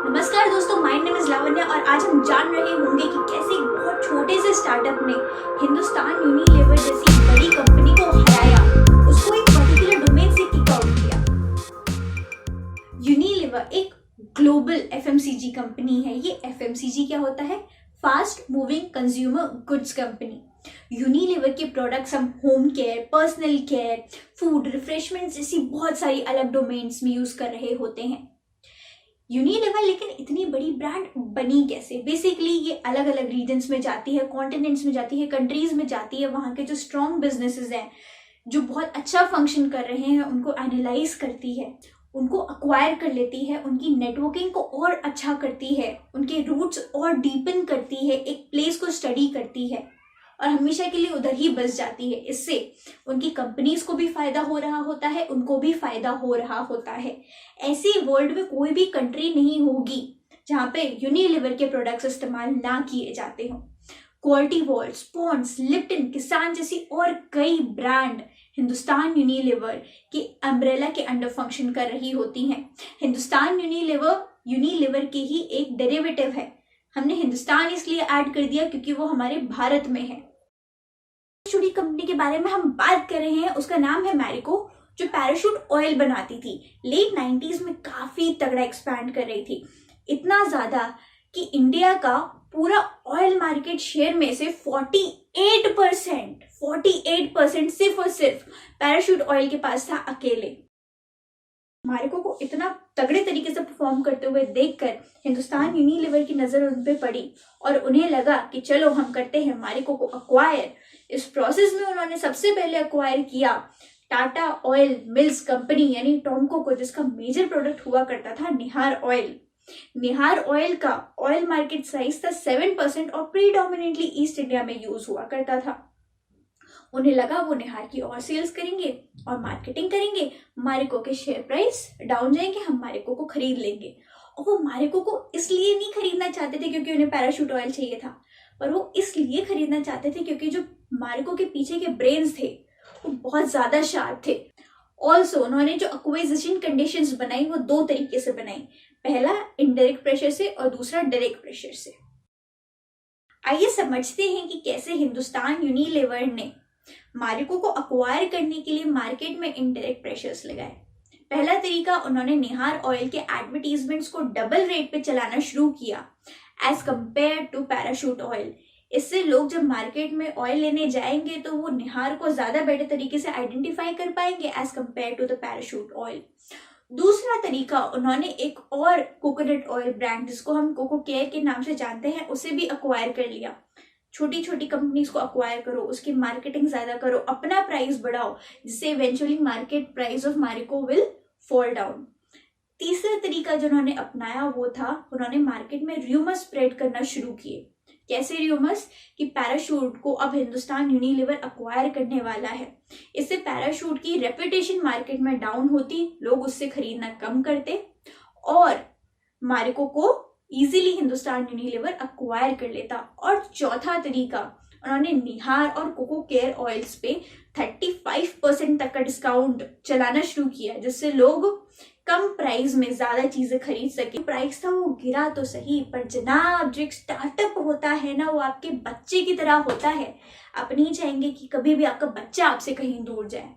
नमस्कार दोस्तों, my name is Lavanya और आज हम जान रहे होंगे कि कैसे एक बहुत छोटे से स्टार्टअप ने हिंदुस्तान यूनिलीवर जैसी बड़ी कंपनी को हराया, उसको एक पर्टिकुलर डोमेन से किक आउट किया। यूनिलीवर एक ग्लोबल एफएमसीजी कंपनी है। ये एफएमसीजी क्या होता है? Fast moving consumer goods company. Unilever के प्रोडक्ट्स हम home care, personal care, food, refreshment जैसी बहुत सारी अलग डोमेन्स में यूज कर रहे होते हैं। यूनिलीवर लेकिन इतनी बड़ी ब्रांड बनी कैसे? बेसिकली ये अलग अलग रीजन्स में जाती है, कॉन्टिनेंट्स में जाती है, कंट्रीज में जाती है। वहाँ के जो स्ट्रॉन्ग बिजनेसेस हैं, जो बहुत अच्छा फंक्शन कर रहे हैं, उनको एनालाइज करती है, उनको अक्वायर कर लेती है, उनकी नेटवर्किंग को और अच्छा करती है, उनके रूट्स और डीपन करती है, एक प्लेस को स्टडी करती है और हमेशा के लिए उधर ही बस जाती है। इससे उनकी कंपनीज को भी फायदा हो रहा होता है, उनको भी फायदा हो रहा होता है। ऐसी वर्ल्ड में कोई भी कंट्री नहीं होगी जहाँ पे यूनिलीवर के प्रोडक्ट्स इस्तेमाल ना किए जाते हों। क्वालिटी वॉल्स, पॉन्ड्स, लिप्टन, किसान जैसी और कई ब्रांड हिंदुस्तान यूनिलीवर के अम्ब्रेला के अंडर फंक्शन कर रही होती हैं। हिंदुस्तान यूनिलीवर के ही एक डेरिवेटिव है। हमने हिंदुस्तान इसलिए ऐड कर दिया क्योंकि वो हमारे भारत में है। छोटी कंपनी के बारे में हम बात कर रहे हैं, उसका नाम है मैरिको, जो पैराशूट ऑयल बनाती थी। लेट 90s में काफी तगड़ा एक्सपैंड कर रही थी, इतना ज्यादा कि इंडिया का पूरा ऑयल मार्केट शेयर में से 48% सिर्फ और सिर्फ पैराशूट ऑयल के पास था अकेले। मैरिको को इतना तगड़े तरीके से परफॉर्म करते हुए देखकर हिंदुस्तान यूनिलीवर की नजर उन पे पड़ी और उन्हें लगा कि चलो हम करते हैं मैरिको को अक्वायर। इस प्रोसेस में उन्होंने सबसे पहले अक्वायर किया टाटा ऑयल मिल्स कंपनी यानी टोमको को, जिसका मेजर प्रोडक्ट हुआ करता था निहार ऑयल। निहार ऑयल का ऑयल मार्केट साइज था 7% और प्रीडोमिनेटली ईस्ट इंडिया में यूज हुआ करता था। उन्हें लगा वो निहार की और सेल्स करेंगे और मार्केटिंग करेंगे, मैरिको के शेयर प्राइस डाउन जाएंगे, हम मैरिको को खरीद लेंगे। और वो मैरिको को इसलिए नहीं खरीदना चाहते थे क्योंकि उन्हें पैराशूट ऑयल चाहिए था, पर वो इसलिए खरीदना चाहते थे क्योंकि जो मैरिको के पीछे के ब्रेन्स थे वो बहुत ज्यादा शार्प थे। ऑल्सो उन्होंने जो एक्विजिशन कंडीशंस बनाई वो दो तरीके से बनाई, पहला इनडायरेक्ट प्रेशर से और दूसरा डायरेक्ट प्रेशर से। आइए समझते हैं कि कैसे हिंदुस्तान यूनिलीवर ने मैरिको को अक्वायर करने के लिए मार्केट में इनडायरेक्ट प्रेशर्स लगाए। पहला तरीका, उन्होंने निहार ऑयल के एडवर्टीजमेंट्स को डबल रेट पे चलाना शुरू किया as compare to Parachute oil. इससे लोग जब मार्केट में ऑयल लेने जाएंगे तो वो निहार को ज्यादा बेटर तरीके से आइडेंटिफाई कर पाएंगे as compare to the Parachute oil. दूसरा तरीका, उन्होंने एक और कोकोनट ऑयल ब्रांड जिसको हम कोको केयर के नाम से जानते हैं उसे भी अक्वायर कर लिया। छोटी छोटी कंपनीज को अक्वायर करो, उसकी मार्केटिंग ज्यादा करो, अपना प्राइस बढ़ाओ, जिससे eventually market price of Marico will fall down. तीसरा तरीका जो उन्होंने अपनाया वो था, उन्होंने मार्केट में र्यूमर्स स्प्रेड करना शुरू किए। कैसे र्यूमर्स? कि पैराशूट को अब हिंदुस्तान यूनिलीवर अक्वायर करने वाला है। इससे पैराशूट की रेपुटेशन मार्केट में डाउन होती, लोग उससे खरीदना कम करते और मैरिको को इजीली हिंदुस्तान यूनिलीवर अक्वायर कर लेता। और चौथा तरीका, उन्होंने निहार और कोको केयर ऑयल्स पे 35% तक का डिस्काउंट चलाना शुरू किया, जिससे लोग कम प्राइस में ज्यादा चीजें खरीद सके। प्राइस था वो गिरा तो सही, पर जनाब जो एक स्टार्टअप होता है ना, वो आपके बच्चे की तरह होता है। आप नहीं चाहेंगे कि कभी भी आपका बच्चा आपसे कहीं दूर जाए।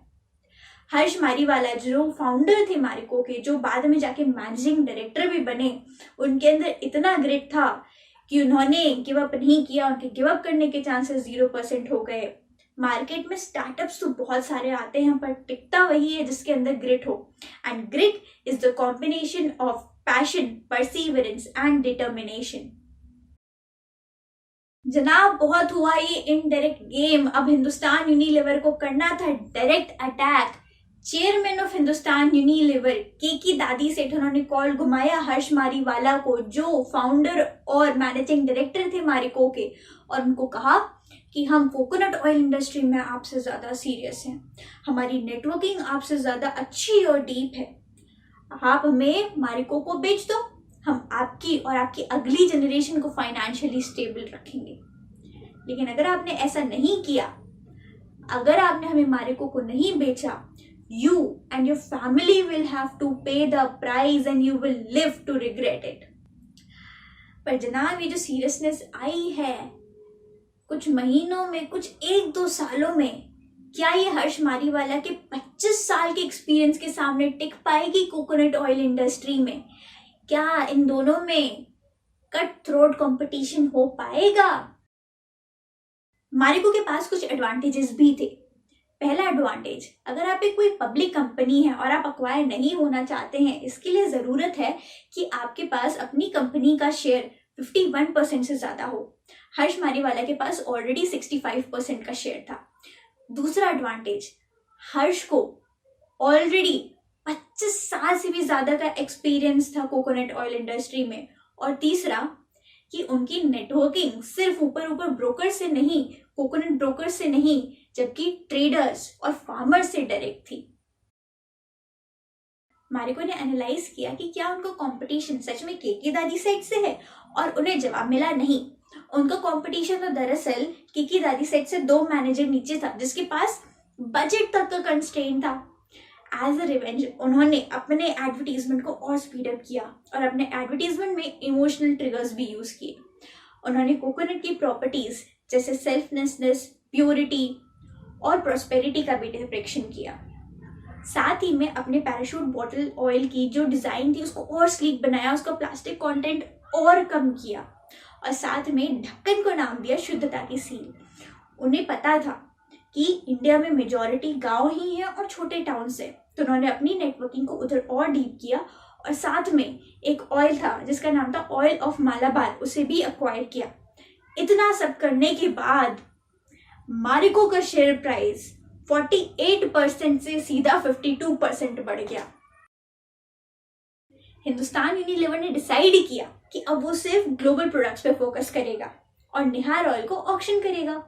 हर्ष मारीवाला जो फाउंडर थे मैरिको के, जो बाद में जाके मैनेजिंग डायरेक्टर भी बने, उनके अंदर इतना ग्रिट था कि उन्होंने गिव अप नहीं किया। उनके गिव अप करने के चांसेस 0% हो गए। मार्केट में स्टार्टअप्स तो बहुत सारे आते हैं, पर टिकता वही है जिसके अंदर ग्रिट हो। And grit is the combination of passion, perseverance and determination. जनाब बहुत हुआ ये इनडायरेक्ट गेम, अब हिंदुस्तान यूनिलीवर को करना था direct attack. Chairman of Hindustan Unilever की दादी सेठ, उन्होंने कॉल घुमाया हर्ष मारीवाला को, जो फाउंडर और मैनेजिंग डायरेक्टर थे मैरिको के, और उनको कहा कि हम कोकोनट ऑयल इंडस्ट्री में आपसे ज्यादा सीरियस हैं, हमारी नेटवर्किंग आपसे ज्यादा अच्छी और डीप है, आप हमें मैरिको को बेच दो, हम आपकी और आपकी अगली जनरेशन को फाइनेंशियली स्टेबल रखेंगे। लेकिन अगर आपने ऐसा नहीं किया, अगर आपने हमें मैरिको को नहीं बेचा, you and your family will have to pay the price and you will live to regret it. पर जनाब ये जो सीरियसनेस आई है कुछ महीनों में, कुछ 1-2 सालों में, क्या ये हर्ष मारीवाला के 25 साल के एक्सपीरियंस के सामने टिक पाएगी कोकोनट ऑयल इंडस्ट्री में? क्या इन दोनों में कट थ्रोट कंपटीशन हो पाएगा? मारिको के पास कुछ एडवांटेजेस भी थे। पहला एडवांटेज, अगर आप एक कोई पब्लिक कंपनी है और आप अक्वायर नहीं होना चाहते हैं, इसके लिए जरूरत है कि आपके पास अपनी कंपनी का शेयर 51% से ज्यादा हो। हर्ष मारीवाला के पास ऑलरेडी 65% का शेयर था। दूसरा एडवांटेज, हर्ष को ऑलरेडी 25 साल से भी ज्यादा का एक्सपीरियंस था कोकोनट ऑयल इंडस्ट्री में। और तीसरा कि उनकी नेटवर्किंग सिर्फ ऊपर ब्रोकर से नहीं, कोकोनट ब्रोकर से नहीं, जबकि ट्रेडर्स और फार्मर से डायरेक्ट थी। मारिको ने एनालाइज किया कि क्या उनका कंपटीशन सच में केके दादी साइड से है, और उन्हें जवाब मिला नहीं। उनका कंपटीशन तो दरअसल केके दादी साइड से 2 मैनेजर नीचे था, जिसके पास बजट तक का कंस्ट्रेंट था। एज अ रिवेंज उन्होंने अपने एडवर्टीजमेंट को और स्पीड अप किया और अपने एडवर्टीजमेंट में इमोशनल ट्रिगर्स भी यूज किए। उन्होंने कोकोनट की प्रॉपर्टीज जैसे सेल्फनेसनेस, प्योरिटी और प्रॉस्पेरिटी का भी डिपिक्शन किया। साथ ही में अपने पैराशूट बॉटल ऑयल की जो डिजाइन थी उसको और स्लीक बनाया, उसका प्लास्टिक कंटेंट और कम किया, और साथ में ढक्कन को नाम दिया शुद्धता की सील। उन्हें पता था कि इंडिया में मेजॉरिटी गांव ही है और छोटे टाउन से, तो उन्होंने अपनी नेटवर्किंग को उधर और डीप किया। और साथ में एक ऑयल था जिसका नाम था ऑयल ऑफ मालाबार, उसे भी अक्वायर किया। इतना सब करने के बाद मारिको का शेयर प्राइस 48% से सीधा 52% बढ़ गया। हिंदुस्तान यूनिलीवर ने डिसाइड किया कि अब वो सिर्फ ग्लोबल प्रोडक्ट्स पे फोकस करेगा और निहार ऑयल को ऑक्शन करेगा।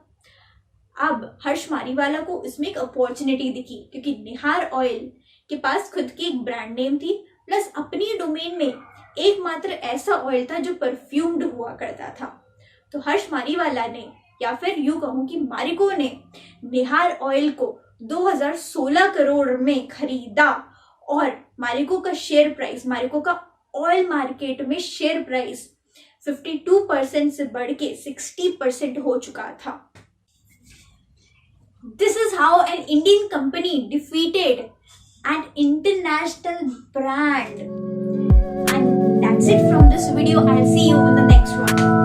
अब हर्ष मारीवाला को इसमें एक अपॉर्चुनिटी दिखी, क्योंकि निहार ऑयल के पास खुद की एक ब्रांड नेम थी, प्लस अपनी डोमेन में एकमात्र ऐसा ऑयल था जो परफ्यूम्ड हुआ करता था। तो हर्ष मारीवाला ने, या फिर यूं कहूं कि मारिको ने, निहार ऑयल को 2016 करोड़ में खरीदा और मारिको का शेयर प्राइस, मारिको का ऑयल मार्केट में शेयर प्राइस 52% से बढ़ के 60% हो चुका था। This is how an Indian company defeated an international brand. And that's it from this video. I'll see you in the next one.